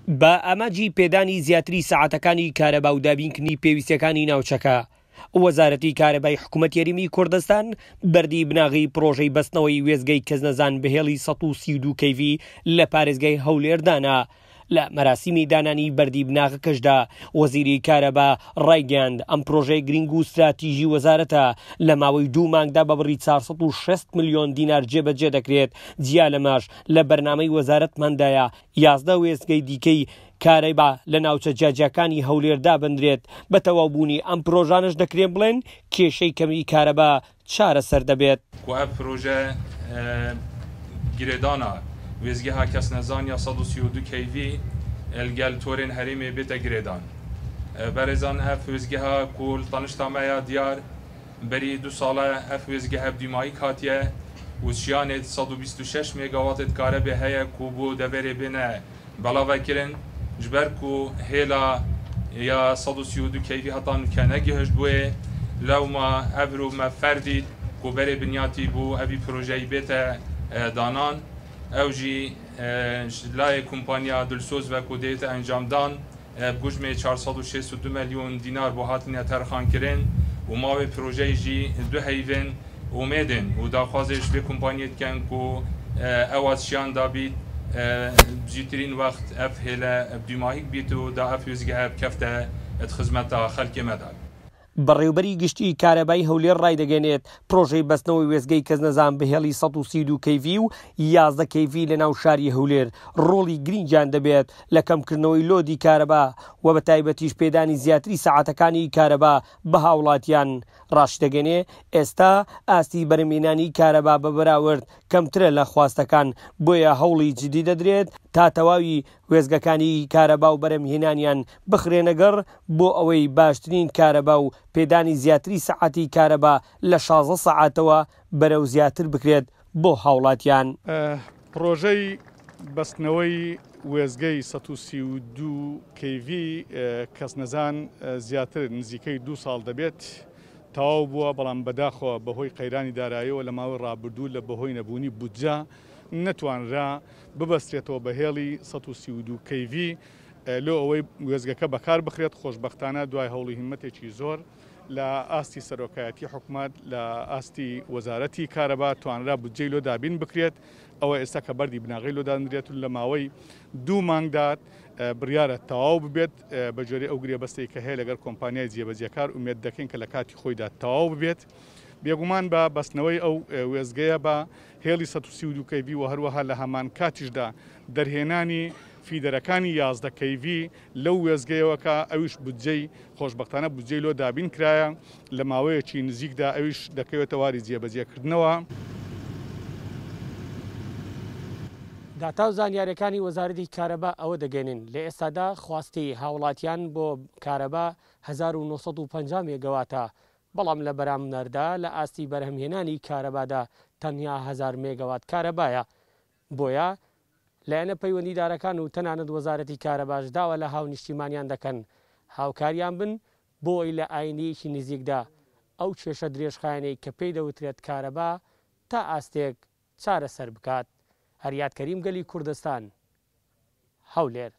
بە ئاماجی پێدانی زیاتری سەعاتەکانی کارەبا و دابینکردنی پێویستیەکانی ناوچەکە، وەزارەتی کارەبای حکوومەت یاریمی کوردستان بەردی بناغی پرۆژەی بەستنەوەی وێزگەی کەسنەزان بەهێڵی 132 کV لە پارێزگای هەولێردانە. لە مەراسیمی دانانی بەردی بناغەکەشدا وەزیری کارەبا ڕایگەاند ئەم پرۆژەی گرنگ و استراتیژی وەزارەتە لە ماوەی 2 مانگدا بە بڕی 460 ملیۆن دینار جێبەجێ دەکرێت. جیا لەماش لە بەرنامەی وەزارەتمەندایە 11 وێزگەی دیکەی کارەبا لە ناوچە جیاجیەکانی هەولێردا بندرێت. بە تەواوبوونی ئەم پرۆژانش دەکرێن بڵێن کێشەی کەمی کارەبا چارەسەر دەبێت. پرۆژە گرێدانە وێزگەها کەسنەزانیا 132 kV ئەلگەل تۆرێن هەرێمێ بێتە گرێدان. بەرێزان ئەف وێزگەها کول تەنیشتامەیە دیار بەری 2 ساڵە ئەف وێزگە هەبدیمایی کاتیە وشیانێت 126 مێگاواتێت کارەبێ هەیە کو بۆ دەبێرێ بێنە بەڵاوەکردن جبەر و هێلا یا 132 kV هەتان کە نەگەهشت بووێ لەومە ئەڤرومە فەردی کو بەرێ بنیاتی بوو ئەوی پرۆژەی بێتە دانان ئەو ژی لای کۆمپانیا دلسۆز و کو دێتە ئەنجامدان بگوژمێ 462 ملیۆن دینار بۆ هاتنە تەرخانکردن و ماوێ پرۆژەی ژی دو هەیڤن ئومێدن و داخوازێش بێ کۆمپانیەتکەن کو ئەواتشیان دابیت جیترین وەخت ئەف هێلە دیماهیک بیت و دا ئەف وێزگەها بکەفتە خزمەتە خەڵکی مەدا. بەڕێوبەری گشتی کارەبای هەولێر ڕایدەگەنێت پرۆژەی بەستنەوەی وێزگەی کەسنەزان بەهێڵی 132 kV و 11 kV لە ناو شاری هەولێر ڕۆڵی گرنگیان دەبێت لە کەمکردنەوەی لۆدی کارەبا و بە تایبەتیش پێدانی زیاتری سەعاتەکانی کارەبا بە هاوڵاتیان. ڕاشدەگەنێ ئێستا ئاستی بەرهەمهێنانی کارەبا بە بەراورد کەمترە لە خواستەکان، بۆیە هەوڵی جدی دەدرێت تا تەواوی وێزگەکانی کارەبا و بەرهەمهێنانیان بخرێنەگەڕ بۆ ئەوەی باشترین کارەبا و پێدانی زیاتری سەعاتی کارەبا لە 16 سەعاتەوە بەرەو زیاتر بکرێت بۆ هاوڵاتیان. پرۆژەی بەستنەوەی وێزگەی 132 kV کەسنەزان زیاتر نزیکەی 2 ساڵ دەبێت تەواو بووە، بەڵام بەداخەوە بەهۆی قەیرانی داراییەوە لە ماوەی ڕابردوو لە بەهۆی نەبوونی بودجە نەتوانرا ببەسترێتەوە بەهێڵی 132 kV لۆ ئەوەی وێزگەکە بەکار بخرێت. خۆشبەختانە دوای هەوڵی هیمەتێکی زۆر لە ئاستی سەرۆکایەتی حکوومەت لە ئاستی وەزارەتی کارەبا توانرا بودجەی لۆ دابین بکرێت. ئەوە ئێستا کە بەردی بناغی لۆدانرێت لە ماوەی 2 مانگدات بڕیارە تەواو ببێت بە جۆرەی ئەو گرێبەستەی کە هەیە لەگەر کۆمپانیای جێبەجێکار ئومێد دەکەین کە لە کاتی خۆیدا تەواو ببێت. بێگومان بە بەستنەوەی ئەو وێزگەیە بە هێڵی 132 kV و هەروەها لە هەمان کاتیشدا دەرهێنانی فیدەرەکانی 11 kV لەو وێزگەیەوەکە ئەویش بودجەی خۆشبەختانە بودجەی لۆ دابین کرایە لە ماوەیەکی نزیکدا ئەویش دەکەوێتە واری جێبەجێکردنەوە. داتا و زانیاریەکانی وەزارەتی کارەبا ئەوە دەگەنن لە ئێستادا خواستی هاوڵاتیان بۆ کارەبا 1950 مێگەواتە، بەڵام لە بەرامبەردا لە ئاستی بەرهەمهێنانی کارەبادا تەنیا 1000 مێگەوات کارەبایە. بۆیە لایەنە پەیوەندیدارەکان و تەنانەت وەزارەتی کارەباش داوە لە هاونیشتیمانیان دەکەن هاوکاریان بن بۆ ئەوەی لە ئاینیەکی نزیکدا ئەو کێشە درێژخایەنەی کە پێی دەوترێت کارەبا تا ئاستێک چارەسەر بکات. هەریات کەریم گەلی کوردستان، هەولێر.